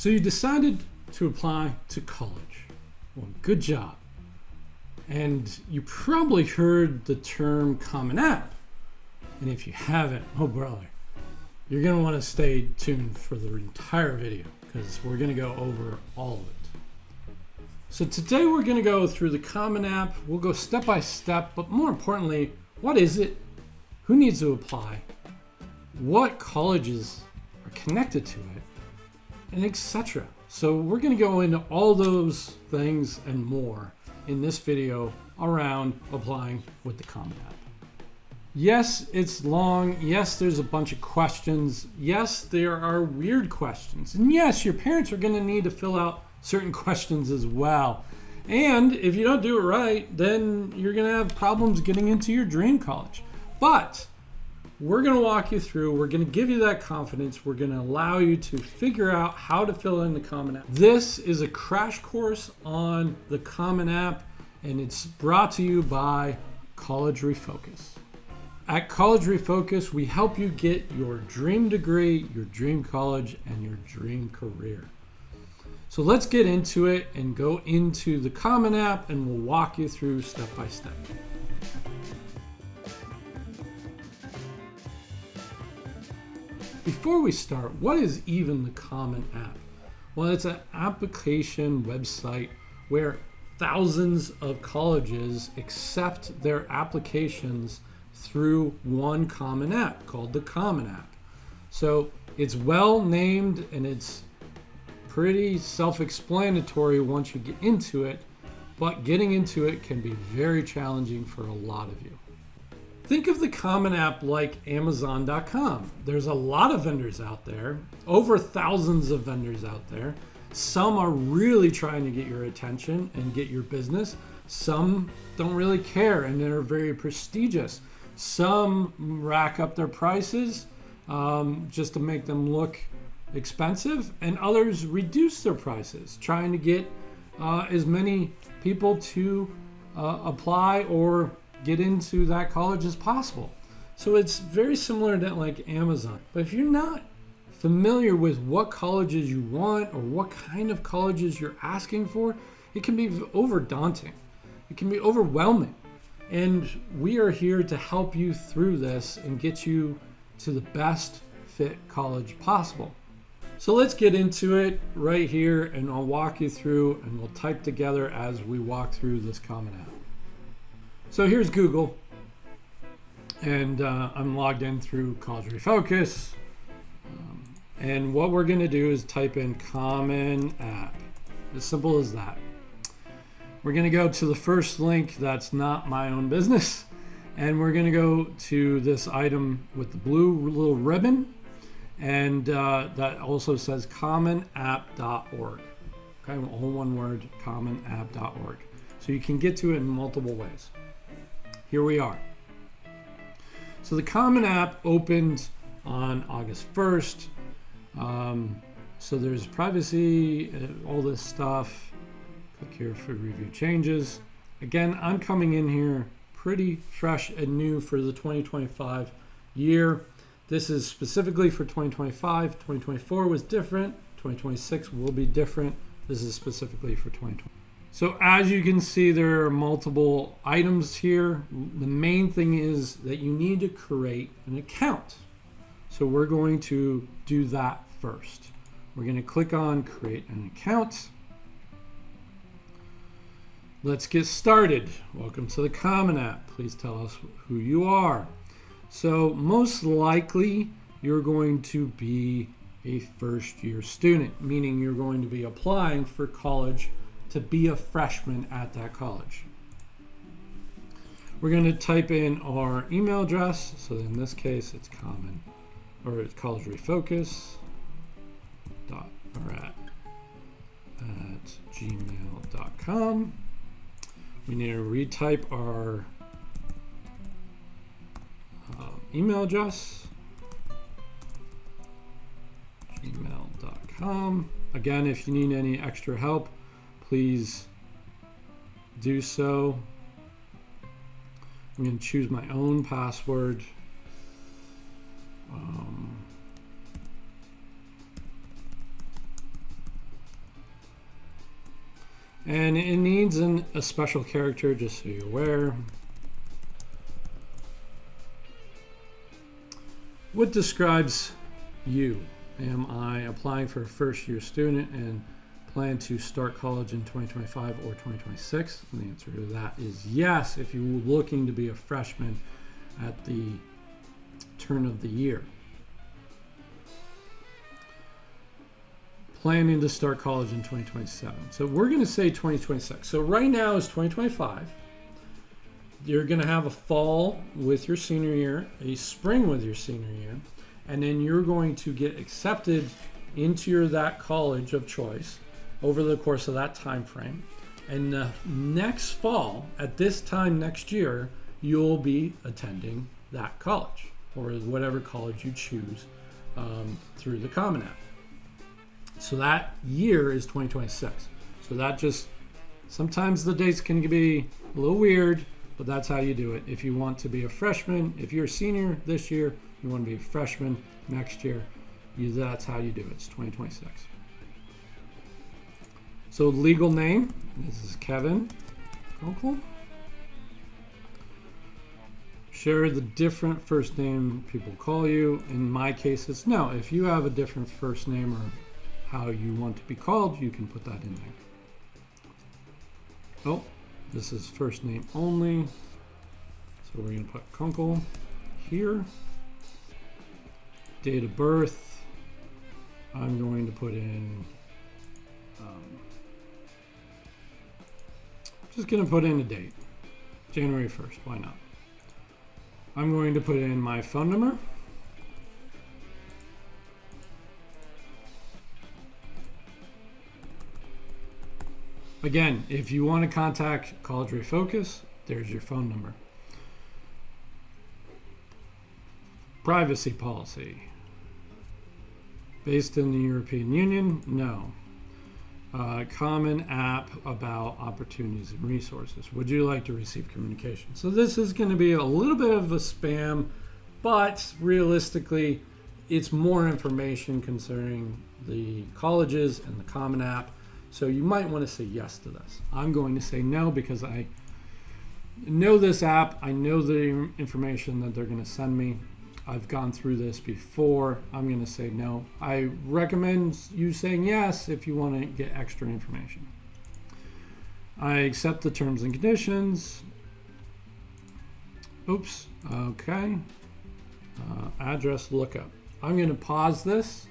So you decided to apply to college. Well, good job. And you probably heard the term Common App. And if you haven't, oh brother, you're going to want to stay tuned for the entire video because we're going to go over all of it. So today we're going to go through the Common App. We'll go step by step, but more importantly, what is it? Who needs to apply? What colleges are connected to it? And etc. So we're going to go into all those things and more in this video around applying with the Common App. Yes, it's long. Yes, there's a bunch of questions. Yes, there are weird questions. And yes, your parents are going to need to fill out certain questions as well. And if you don't do it right, then you're going to have problems getting into your dream college. But we're going to walk you through. We're going to give you that confidence. We're going to allow you to figure out how to fill in the Common App. This is a crash course on the Common App, and it's brought to you by College Refocus. At College Refocus, we help you get your dream degree, your dream college, and your dream career. So let's get into it and go into the Common App, and we'll walk you through step by step. Before we start, what is even the Common App? Well, it's an application website where thousands of colleges accept their applications through one common app called the Common App. So it's well named and it's pretty self-explanatory once you get into it, but getting into it can be very challenging for a lot of you. Think of the Common App like Amazon.com. There's a lot of vendors out there, over thousands of vendors out there. Some are really trying to get your attention and get your business. Some don't really care and they're very prestigious. Some rack up their prices just to make them look expensive, and others reduce their prices, trying to get as many people to apply or get into that college as possible. So it's very similar to like Amazon. But if you're not familiar with what colleges you want or what kind of colleges you're asking for, it can be daunting. It can be overwhelming. And we are here to help you through this and get you to the best fit college possible. So let's get into it right here, and I'll walk you through and we'll type together as we walk through this Common App. So here's Google, and I'm logged in through College Refocus. And what we're going to do is type in Common App. As simple as that. We're going to go to the first link that's not my own business, and we're going to go to this item with the blue little ribbon, and that also says commonapp.org. Okay, all one word, commonapp.org. So you can get to it in multiple ways. Here we are. So the Common App opened on August 1st. So there's privacy, all this stuff. Click here for review changes. Again, I'm coming in here pretty fresh and new for the 2025 year. This is specifically for 2025. 2024 was different. 2026 will be different. This is specifically for 2020. So as you can see, there are multiple items here. The main thing is that you need to create an account. So we're going to do that first. We're going to click on create an account. Let's get started. Welcome to the Common App. Please tell us who you are. So most likely you're going to be a first year student, meaning you're going to be applying for college to be a freshman at that college. We're going to type in our email address. So in this case, it's College Refocus at gmail.com. We need to retype our email address, gmail.com. Again, if you need any extra help, please do so. I'm going to choose my own password. And it needs a special character, just so you're aware. What describes you? Am I applying for a first-year student and plan to start college in 2025 or 2026? And the answer to that is yes, if you're looking to be a freshman at the turn of the year. Planning to start college in 2027. So we're going to say 2026. So right now is 2025. You're going to have a fall with your senior year, a spring with your senior year, and then you're going to get accepted into that college of choice over the course of that time frame. And the next fall, at this time next year, you'll be attending that college, or whatever college you choose through the Common App. So that year is 2026. So that just, sometimes the dates can be a little weird, but that's how you do it. If you want to be a freshman, if you're a senior this year, you want to be a freshman next year, that's how you do it. It's 2026. So legal name, this is Kevin Kunkel. Share the different first name people call you. In my case, it's no. If you have a different first name or how you want to be called, you can put that in there. Oh, this is first name only. So we're going to put Kunkel here. Date of birth, I'm going to put in, just going to put in a date, January 1st, why not? I'm going to put in my phone number. Again, if you want to contact College Refocus, there's your phone number. Privacy policy. Based in the European Union? No. Common App about opportunities and resources. Would you like to receive communication? So this is going to be a little bit of a spam, but realistically, it's more information concerning the colleges and the Common App. So you might want to say yes to this. I'm going to say no because I know this app. I know the information that they're going to send me. I've gone through this before. I'm going to say no. I recommend you saying yes if you want to get extra information. I accept the terms and conditions. Oops. Okay. Address lookup. I'm going to pause this,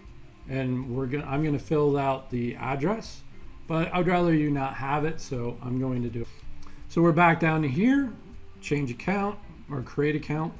and I'm going to fill out the address, but I'd rather you not have it, so I'm going to do it. So we're back down to here. Change account or create account.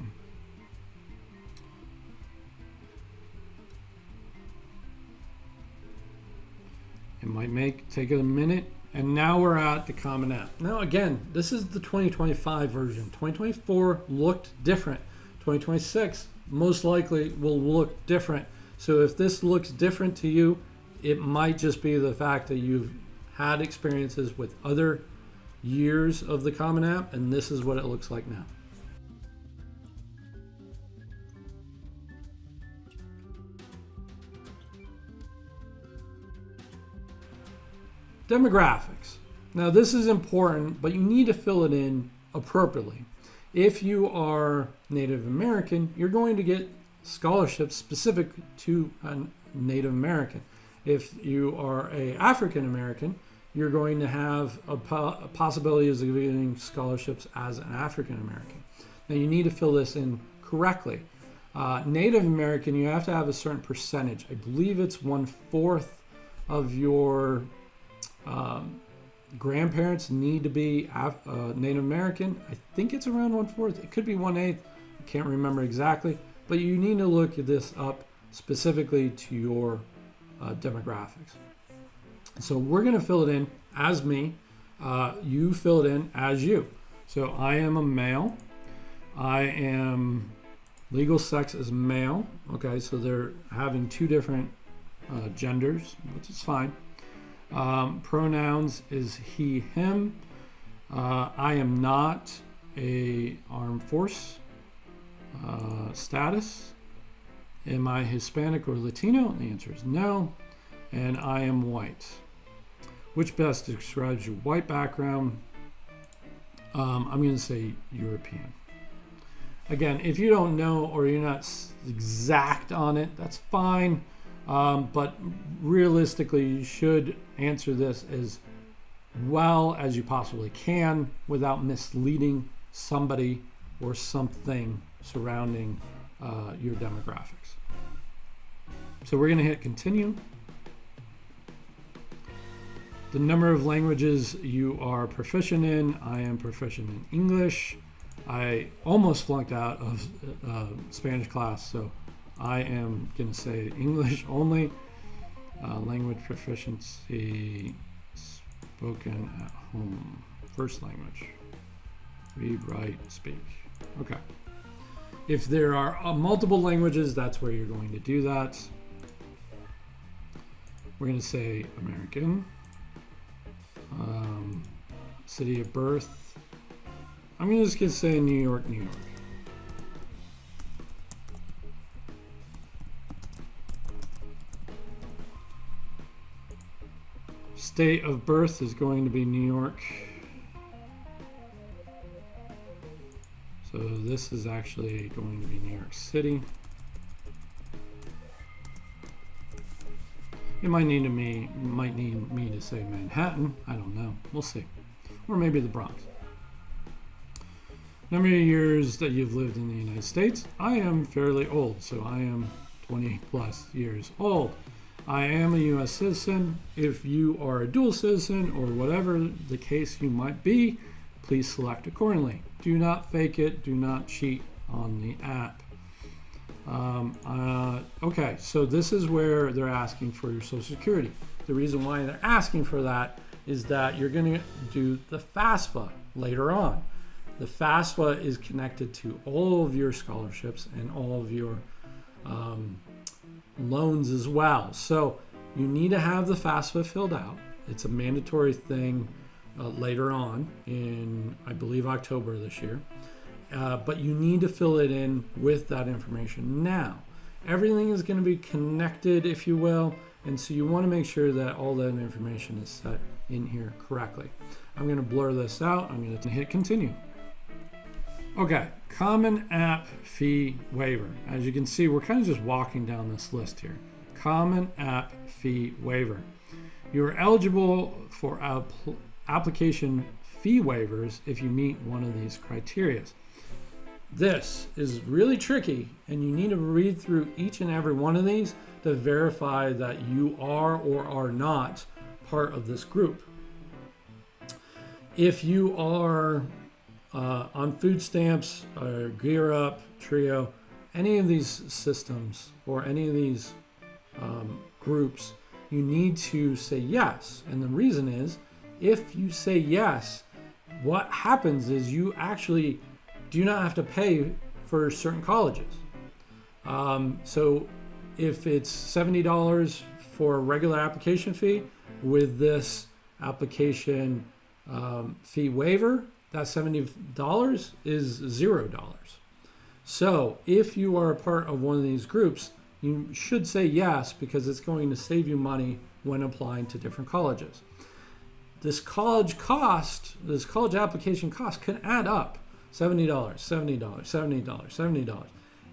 It might take a minute, and now we're at the Common App. Now again, this is the 2025 version. 2024 looked different. 2026 most likely will look different. So if this looks different to you, it might just be the fact that you've had experiences with other years of the Common App, and this is what it looks like now. Demographics. Now this is important, but you need to fill it in appropriately. If you are Native American, you're going to get scholarships specific to a Native American. If you are an African American, you're going to have a possibility of getting scholarships as an African American. Now you need to fill this in correctly. Native American, you have to have a certain percentage. I believe it's 1/4 of your grandparents need to be Native American. I think it's around 1/4. It could be 1/8. I can't remember exactly, but you need to look at this up specifically to your demographics. So we're going to fill it in as me. You fill it in as you. So I am a male. I am legal sex is male. Okay, so they're having two different genders, which is fine. Pronouns is he, him. I am not a armed force. Status. Am I Hispanic or Latino? The answer is no. And I am white. Which best describes your white background? I'm going to say European. Again, if you don't know or you're not exact on it, that's fine. But realistically, you should answer this as well as you possibly can without misleading somebody or something surrounding your demographics. So we're going to hit continue. The number of languages you are proficient in. I am proficient in English. I almost flunked out of Spanish class, so I am going to say English only. Language proficiency spoken at home. First language. Read, write, speak. Okay. If there are multiple languages, that's where you're going to do that. We're going to say American. City of birth. I'm just going to say New York, New York. State of birth is going to be New York. So this is actually going to be New York City. You might need me to say Manhattan. I don't know. We'll see. Or maybe the Bronx. Number of years that you've lived in the United States. I am fairly old, so I am 20 plus years old. I am a U.S. citizen. If you are a dual citizen or whatever the case you might be, please select accordingly. Do not fake it. Do not cheat on the app. Okay, so this is where they're asking for your Social Security. The reason why they're asking for that is that you're going to do the FAFSA later on. The FAFSA is connected to all of your scholarships and all of your loans as well. So you need to have the FAFSA filled out. It's a mandatory thing later on in, I believe, October this year. But you need to fill it in with that information now. Everything is going to be connected, if you will, and so you want to make sure that all that information is set in here correctly. I'm going to blur this out. I'm going to hit continue. Okay, common app fee waiver. As you can see, we're kind of just walking down this list here. Common app fee waiver. You're eligible for application fee waivers if you meet one of these criteria. This is really tricky, and you need to read through each and every one of these to verify that you are or are not part of this group. If you are on food stamps, or Gear Up, Trio, any of these systems or any of these groups, you need to say yes. And the reason is, if you say yes, what happens is you actually do not have to pay for certain colleges. So if it's $70 for a regular application fee, with this application fee waiver, that $70 is $0. So if you are a part of one of these groups, you should say yes, because it's going to save you money when applying to different colleges. This college application cost can add up. $70, $70, $70, $70.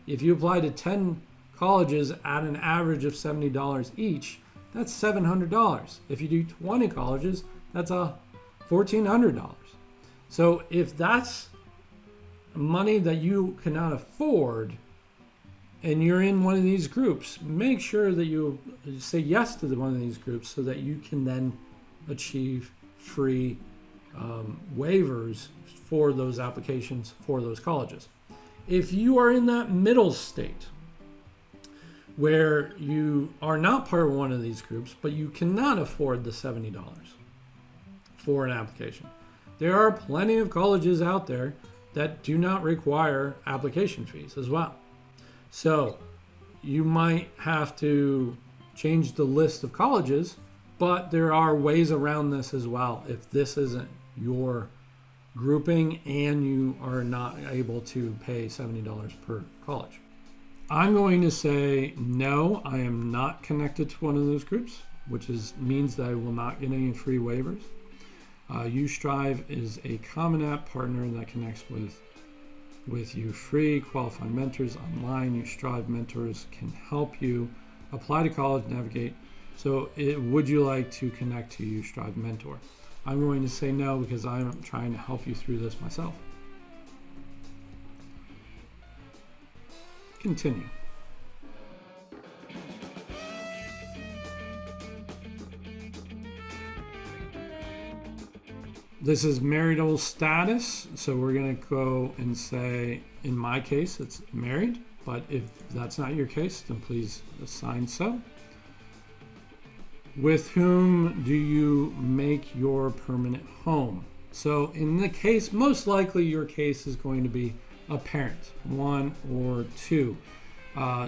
If you apply to 10 colleges at an average of $70 each, that's $700. If you do 20 colleges, that's $1,400. So if that's money that you cannot afford and you're in one of these groups, make sure that you say yes to one of these groups so that you can then achieve free waivers for those applications for those colleges. If you are in that middle state where you are not part of one of these groups, but you cannot afford the $70 for an application, there are plenty of colleges out there that do not require application fees as well. So you might have to change the list of colleges, but there are ways around this as well if this isn't your grouping and you are not able to pay $70 per college. I'm going to say no, I am not connected to one of those groups. which means that I will not get any free waivers. UStrive is a Common App partner that connects with you free qualified mentors online. UStrive mentors can help you apply to college, navigate. So would you like to connect to UStrive mentor? I'm going to say no because I'm trying to help you through this myself. Continue. This is marital status, so we're going to go and say, in my case, it's married, but if that's not your case, then please assign so. With whom do you make your permanent home? So in the case, most likely your case is going to be a parent, one or two.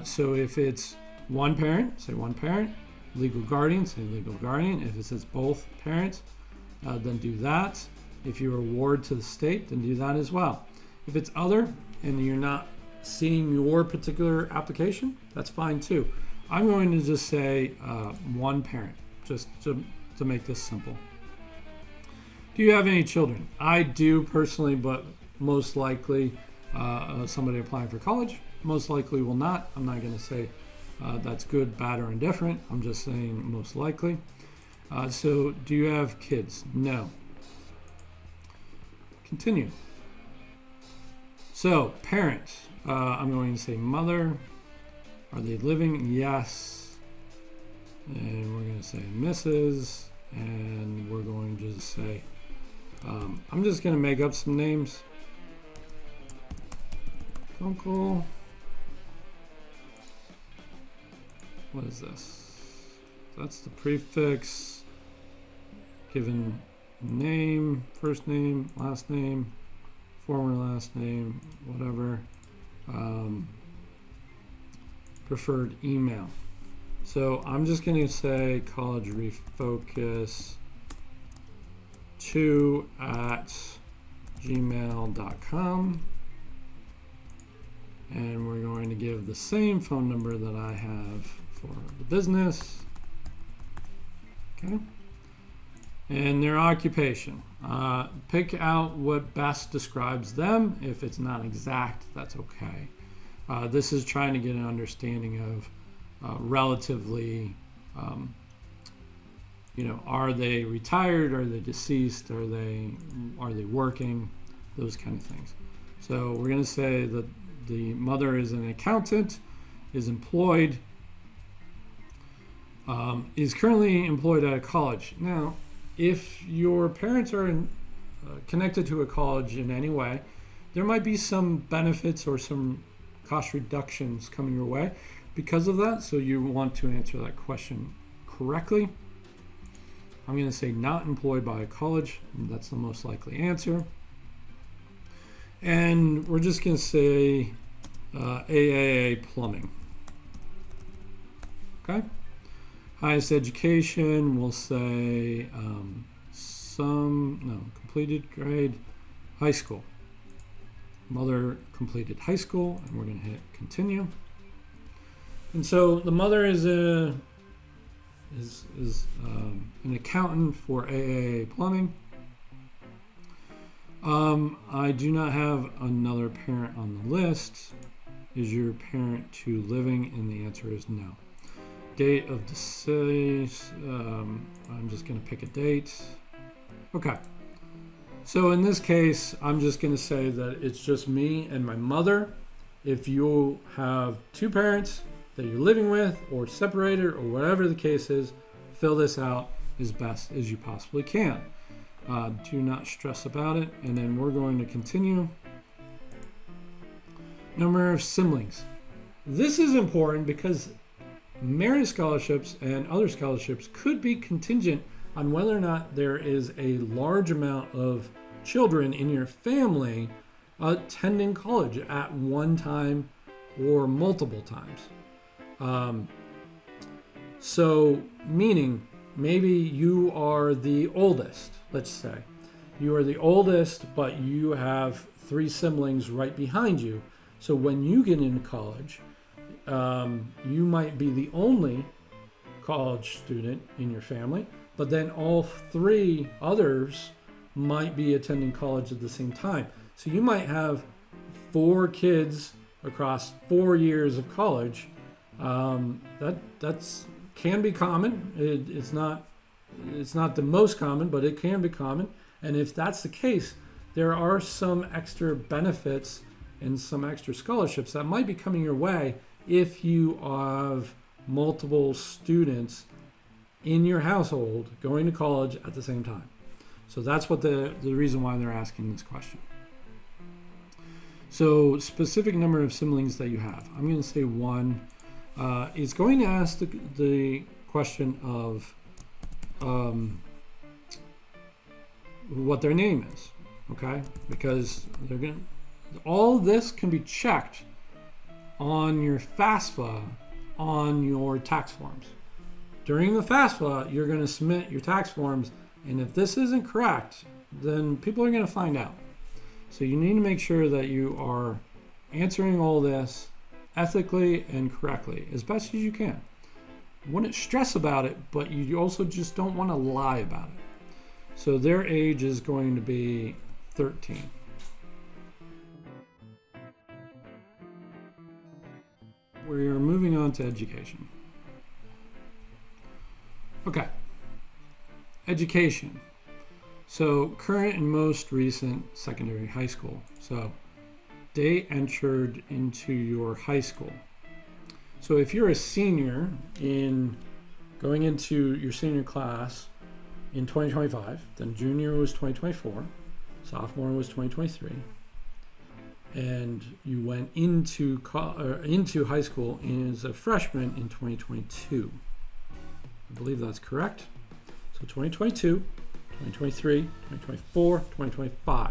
So if it's one parent, say one parent. Legal guardian, say legal guardian. If it says both parents, then do that. If you're a ward to the state, then do that as well. If it's other and you're not seeing your particular application, that's fine too. I'm going to just say one parent, just to make this simple. Do you have any children? I do personally, but most likely somebody applying for college most likely will not. I'm not going to say that's good, bad, or indifferent. I'm just saying most likely. So do you have kids? No. Continue. So parent, I'm going to say mother. Are they living? Yes. And we're going to say Mrs. And we're going to just say, I'm just going to make up some names. Uncle. What is this? That's the prefix. Given name, first name, last name, former last name, whatever. Preferred email. So I'm just going to say college refocus 2@gmail.com. And we're going to give the same phone number that I have for the business. Okay. And their occupation. Pick out what best describes them. If it's not exact, that's okay. This is trying to get an understanding of relatively, are they retired? Are they deceased? Are they working? Those kind of things. So we're going to say that the mother is an accountant, is employed, is currently employed at a college. Now, if your parents are connected to a college in any way, there might be some benefits or some cost reductions coming your way because of that. So you want to answer that question correctly. I'm going to say not employed by a college. That's the most likely answer. And we're just going to say AAA plumbing. Okay. Highest education, we'll say completed grade, high school. Mother completed high school, and we're going to hit continue. And so the mother is an accountant for AAA plumbing. I do not have another parent on the list. Is your parent two living? And the answer is no. Date of decease, I'm just going to pick a date. Okay. So in this case, I'm just going to say that it's just me and my mother. If you have two parents that you're living with or separated or whatever the case is, fill this out as best as you possibly can. Do not stress about it. And then we're going to continue. Number of siblings. This is important because merit scholarships and other scholarships could be contingent on whether or not there is a large amount of children in your family attending college at one time or multiple times. So meaning maybe you are the oldest, let's say. You are the oldest, but you have three siblings right behind you. So when you get into college, you might be the only college student in your family, but then all 3 others might be attending college at the same time. So you might have 4 kids across 4 years of college. That's can be common. It's not the most common, but it can be common. And if that's the case, there are some extra benefits and some extra scholarships that might be coming your way if you have multiple students in your household going to college at the same time. So that's what the reason why they're asking this question. So specific number of siblings that you have. I'm going to say 1. It's going to ask the question of what their name is, okay? Because all this can be checked on your FAFSA on your tax forms. During the FAFSA, you're going to submit your tax forms, and if this isn't correct, then people are going to find out. So you need to make sure that you are answering all this ethically and correctly as best as you can. You wouldn't stress about it, but you also just don't want to lie about it. So their age is going to be 13. We're moving on to education. Okay. Education. So current and most recent secondary high school. So they entered into your high school. So if you're a senior going into your senior class in 2025, then junior was 2024, sophomore was 2023, and you went into high school as a freshman in 2022. I believe that's correct. So 2022, 2023, 2024, 2025.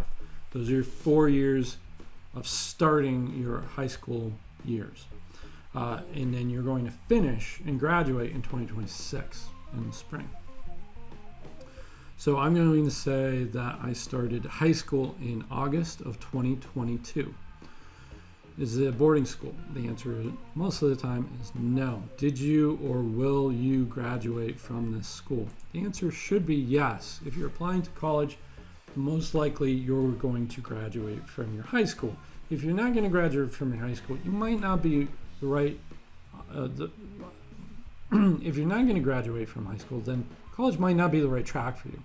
Those are your 4 years of starting your high school years. And then you're going to finish and graduate in 2026 in the spring. So I'm going to say that I started high school in August of 2022. Is it a boarding school? The answer most of the time is no. Did you or will you graduate from this school? The answer should be yes. If you're applying to college, most likely you're going to graduate from your high school. If you're not going to graduate from your high school, you might not be the right. If you're not going to graduate from high school, then college might not be the right track for you.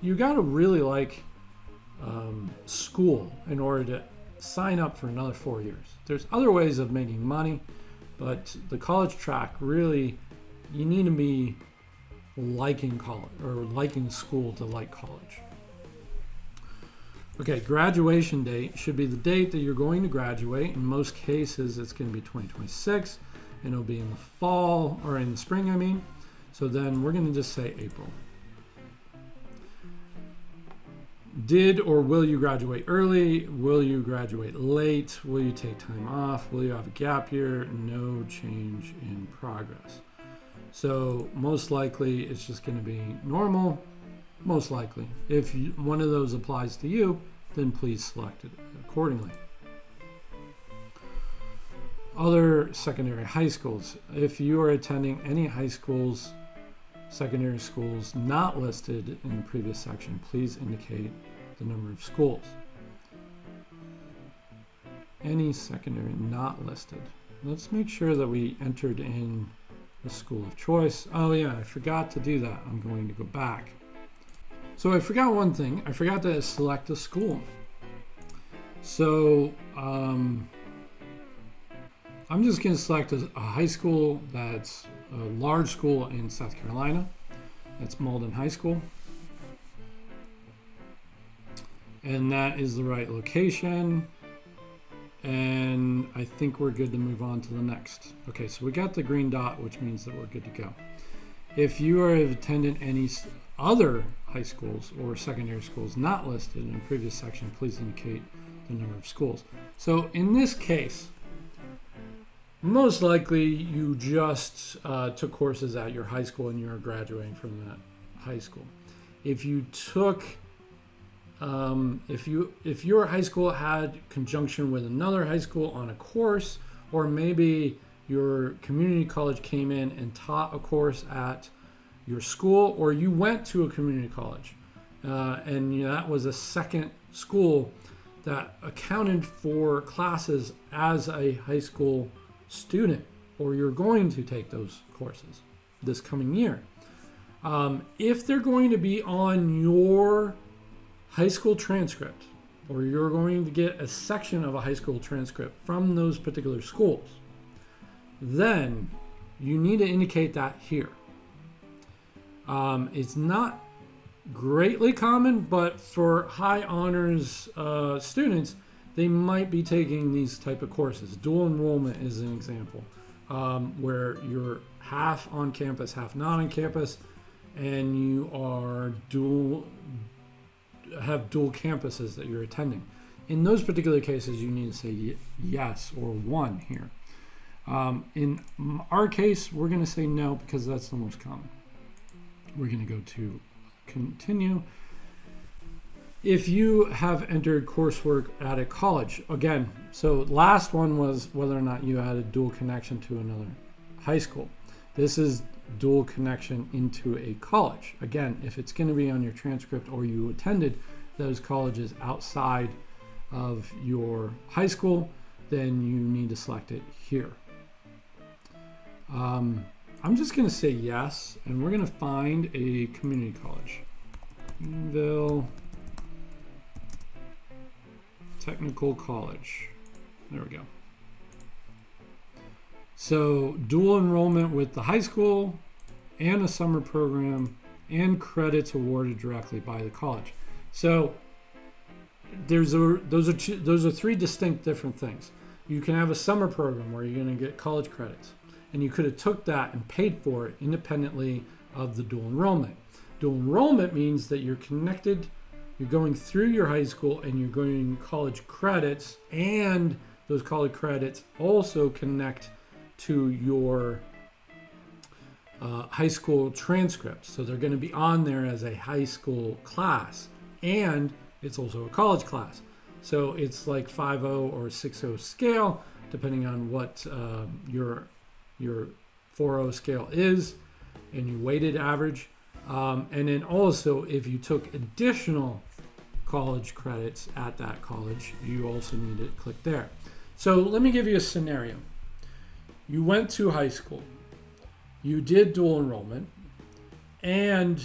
You got to really like school in order to sign up for another 4 years. There's other ways of making money, but the college track, really, you need to be liking college or liking school to like college. Okay, graduation date should be the date that you're going to graduate. In most cases, it's going to be 2026, and it'll be in the fall, or in the spring, I mean. So then we're going to just say April. Did or will you graduate early? Will you graduate late? Will you take time off? Will you have a gap year? No change in progress. So most likely it's just going to be normal. Most likely. If one of those applies to you, then please select it accordingly. Other secondary high schools. If you are attending any high schools, secondary schools not listed in the previous section, please indicate the number of schools. Any secondary not listed. Let's make sure that we entered in the school of choice. Oh yeah, I forgot to do that. I'm going to go back. So I forgot one thing. I forgot to select a school. So I'm just going to select a high school that's a large school in South Carolina. That's Malden High School. And that is the right location. And I think we're good to move on to the next. Okay, so we got the green dot, which means that we're good to go. If you have attended any other high schools or secondary schools not listed in the previous section, please indicate the number of schools. So in this case, most likely you just took courses at your high school and you're graduating from that high school. If you took, if your high school had conjunction with another high school on a course, or maybe your community college came in and taught a course at your school, or you went to a community college and that was a second school that accounted for classes as a high school student, or you're going to take those courses this coming year. If they're going to be on your high school transcript, or you're going to get a section of a high school transcript from those particular schools, then you need to indicate that here. It's not greatly common, but for high honors students, they might be taking these type of courses. Dual enrollment is an example, where you're half on campus, half not on campus, and you are have dual campuses that you're attending. In those particular cases, you need to say yes or one here. In our case, we're going to say no because that's the most common. We're going to go to continue. If you have entered coursework at a college, again, so last one was whether or not you had a dual connection to another high school. This is dual connection into a college. Again, if it's going to be on your transcript or you attended those colleges outside of your high school, then you need to select it here. I'm just going to say yes, and we're going to find a community college. Greenville Technical College. There we go. So dual enrollment with the high school and a summer program and credits awarded directly by the college. So those are three distinct different things. You can have a summer program where you're going to get college credits, and you could have took that and paid for it independently of the dual enrollment. Dual enrollment means that you're connected, you're going through your high school and you're going college credits, and those college credits also connect to your high school transcript. So they're going to be on there as a high school class, and it's also a college class. So it's like 5.0 or 6.0 scale, depending on what your 4.0 scale is and your weighted average. And then also, if you took additional college credits at that college, you also need to click there. So let me give you a scenario. You went to high school, you did dual enrollment, and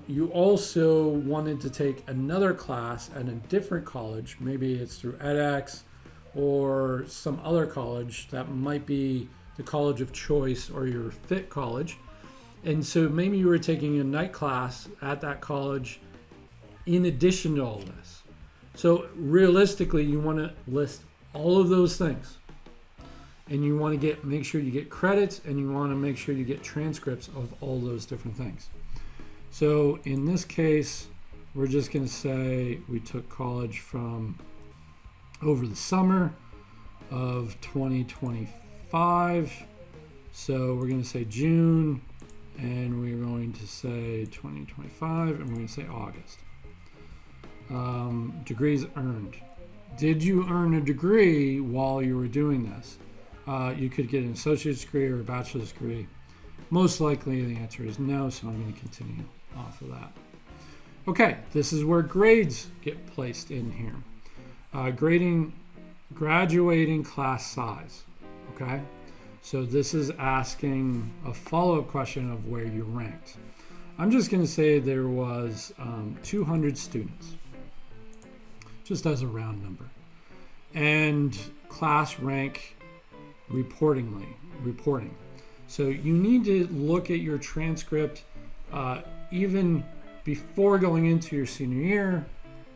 you also wanted to take another class at a different college. Maybe it's through edX or some other college that might be the college of choice or your fit college. And so maybe you were taking a night class at that college in addition to all this. So realistically, you want to list all of those things. And you want to make sure you get credits, and you want to make sure you get transcripts of all those different things. So in this case, we're just going to say we took college from over the summer of 2025. So we're going to say June, and we're going to say 2025, and we're going to say August. Degrees earned. Did you earn a degree while you were doing this? You could get an associate's degree or a bachelor's degree. Most likely the answer is no, so I'm going to continue off of that. Okay, this is where grades get placed in here. Graduating class size. Okay, so this is asking a follow-up question of where you ranked. I'm just going to say there was 200 students, just as a round number, and class rank reporting. So you need to look at your transcript even before going into your senior year.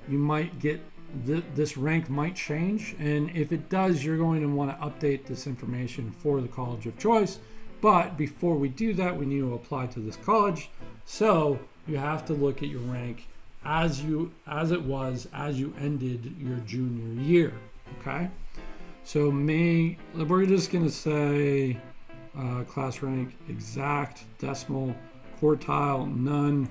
You might get this rank might change, and if it does, you're going to want to update this information for the college of choice. But before we do that, we need to apply to this college. So you have to look at your rank as it was as you ended your junior year. Okay. So we're just going to say class rank, exact, decimal, quartile, none.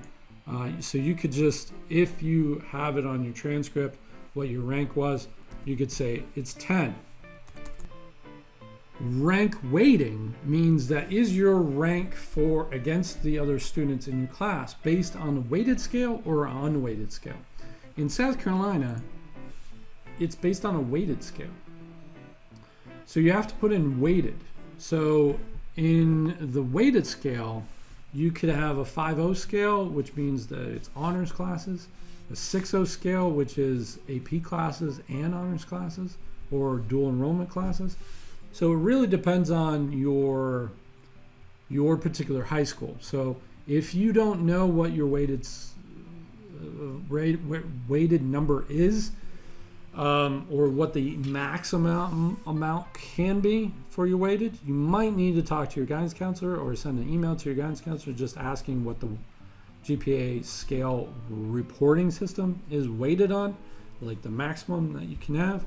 So you could just, if you have it on your transcript, what your rank was, you could say it's 10. Rank weighting means that is your rank for against the other students in your class based on a weighted scale or an unweighted scale. In South Carolina, it's based on a weighted scale. So you have to put in weighted. So in the weighted scale, you could have a 5-0 scale, which means that it's honors classes, a 6-0 scale, which is AP classes and honors classes, or dual enrollment classes. So it really depends on your particular high school. So if you don't know what your weighted number is, or what the max amount can be for your weighted, you might need to talk to your guidance counselor or send an email to your guidance counselor just asking what the GPA scale reporting system is weighted on, like the maximum that you can have.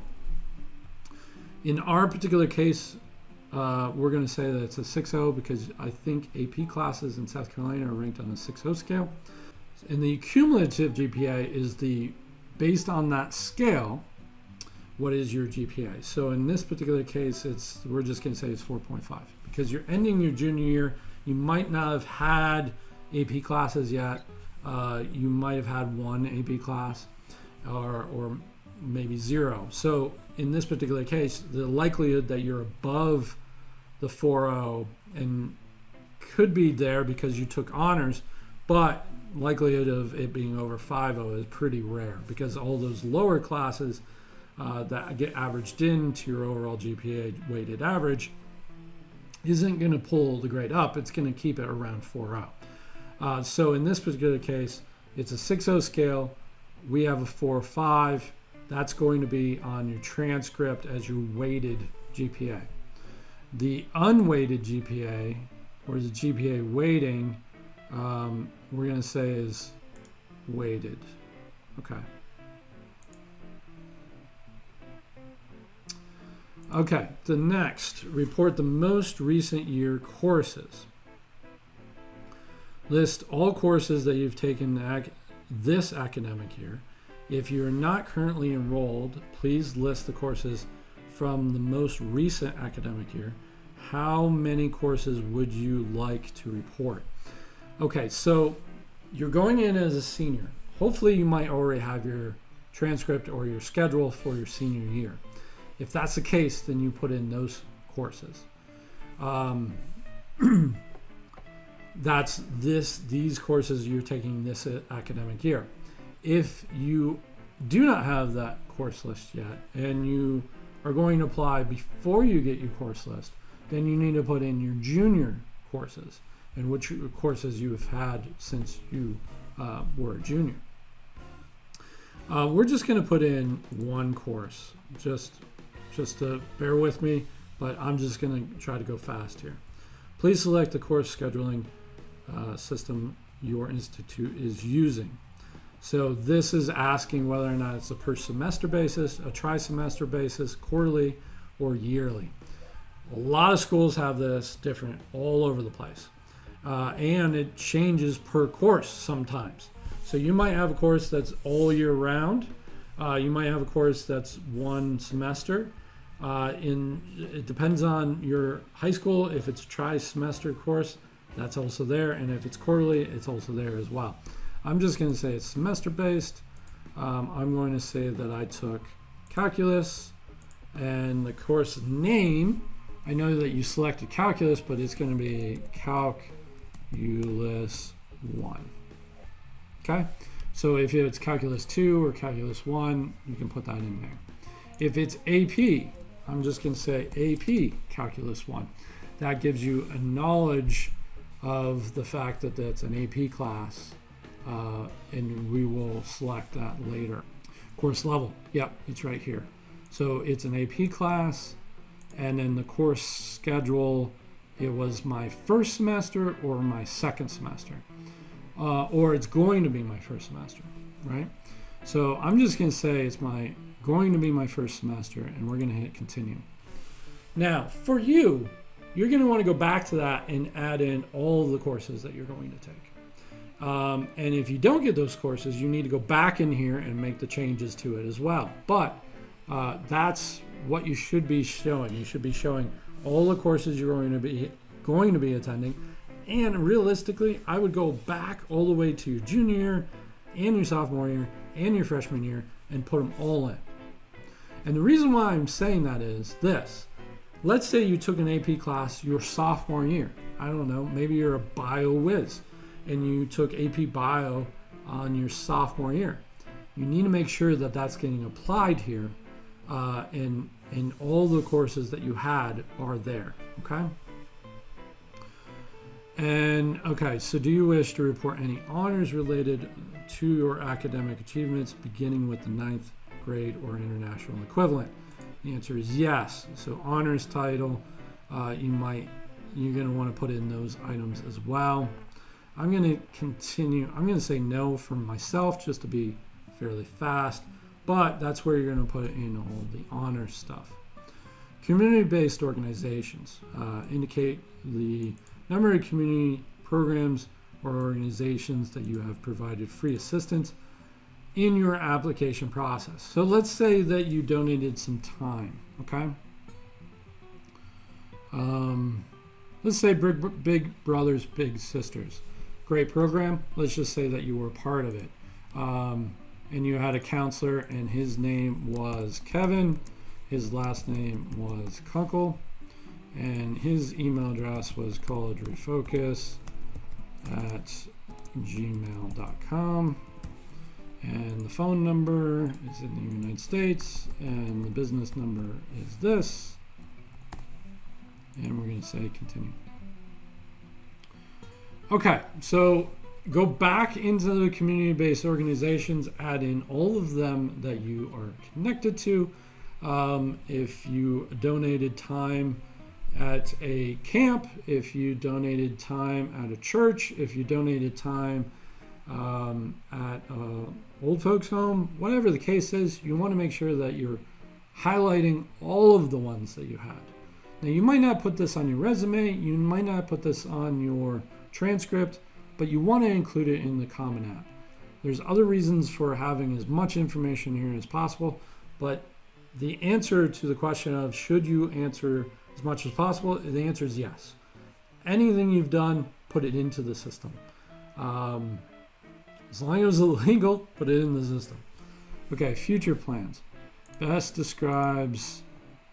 In our particular case, we're going to say that it's a 6-0 because I think AP classes in South Carolina are ranked on a 6-0 scale. And the cumulative GPA is based on that scale, what is your GPA? So in this particular case, we're just going to say it's 4.5 because you're ending your junior year. You might not have had AP classes yet. You might have had one AP class or maybe zero. So in this particular case, the likelihood that you're above the 4.0 and could be there because you took honors, but likelihood of it being over 5.0 is pretty rare because all those lower classes that get averaged into your overall GPA weighted average isn't going to pull the grade up. It's going to keep it around 4.0. So in this particular case, it's a 6.0 scale. We have a 4.5. That's going to be on your transcript as your weighted GPA. The unweighted GPA, or the GPA weighting, we're going to say is weighted. Okay. Okay, the next, report the most recent year courses. List all courses that you've taken this academic year. If you're not currently enrolled, please list the courses from the most recent academic year. How many courses would you like to report? Okay, so you're going in as a senior. Hopefully you might already have your transcript or your schedule for your senior year. If that's the case, then you put in those courses. These courses you're taking this academic year. If you do not have that course list yet and you are going to apply before you get your course list, then you need to put in your junior courses and which courses you have had since you were a junior. We're just going to put in one course, just to bear with me, but I'm just going to try to go fast here. Please select the course scheduling system your institute is using. So this is asking whether or not it's a per semester basis, a tri-semester basis, quarterly, or yearly. A lot of schools have this different all over the place. And it changes per course sometimes. So you might have a course that's all year round. You might have a course that's one semester. It depends on your high school. If it's a tri-semester course, that's also there. And if it's quarterly, it's also there as well. I'm just going to say it's semester-based. I'm going to say that I took calculus, and the course name, I know that you selected calculus, but it's going to be calculus 1. Okay? So if it's calculus 2 or calculus 1, you can put that in there. If it's AP, I'm just going to say AP calculus 1. That gives you a knowledge of the fact that that's an AP class. And we will select that later. Course level, yep, it's right here. So it's an AP class, and then the course schedule, it was my first semester or my second semester, or it's going to be my first semester, right? So I'm just going to say it's going to be my first semester, and we're going to hit continue. Now, for you, you're going to want to go back to that and add in all of the courses that you're going to take. And if you don't get those courses, you need to go back in here and make the changes to it as well. But that's what you should be showing. You should be showing all the courses you're going to be attending. And realistically, I would go back all the way to your junior year and your sophomore year and your freshman year and put them all in. And the reason why I'm saying that is this. Let's say you took an AP class your sophomore year. I don't know, maybe you're a bio whiz and you took AP bio on your sophomore year. You need to make sure that that's getting applied here, and all the courses that you had are there, okay? And okay, so do you wish to report any honors related to your academic achievements beginning with the 9th grade or international equivalent? The answer is yes. So honors title, you're going to want to put in those items as well. I'm going to continue. I'm going to say no for myself just to be fairly fast, but that's where you're going to put in all the honor stuff. Community-based organizations indicate the number of community programs or organizations that you have provided free assistance in your application process. So let's say that you donated some time, okay? Let's say Big Brothers Big Sisters. Great program. Let's just say that you were a part of it. And you had a counselor, and his name was Kevin. His last name was Kunkel. And his email address was collegerefocus@gmail.com. And the phone number is in the United States, and the business number is this. And we're going to say continue. Okay, so go back into the community-based organizations, add in all of them that you are connected to. If you donated time at a camp, if you donated time at a church, if you donated time at an old folks home, whatever the case is, you want to make sure that you're highlighting all of the ones that you had. Now, you might not put this on your resume, you might not put this on your transcript, but you want to include it in the Common App. There's other reasons for having as much information here as possible, but the answer to the question of should you answer as much as possible, the answer is yes. Anything you've done, put it into the system. As long as it's illegal, put it in the system. Okay, future plans. Best describes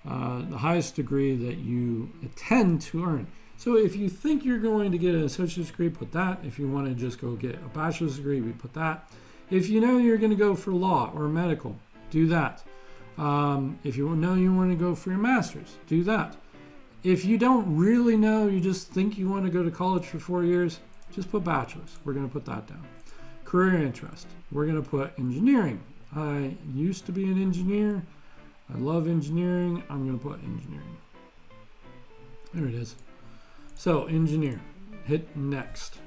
the highest degree that you intend to earn. So if you think you're going to get an associate's degree, put that. If you want to just go get a bachelor's degree, we put that. If you know you're going to go for law or medical, do that. If you know you want to go for your master's, do that. If you don't really know, you just think you want to go to college for 4 years, just put bachelor's. We're going to put that down. Career interest. We're going to put engineering. I used to be an engineer. I love engineering. I'm going to put engineering. There it is. So engineer. Hit next.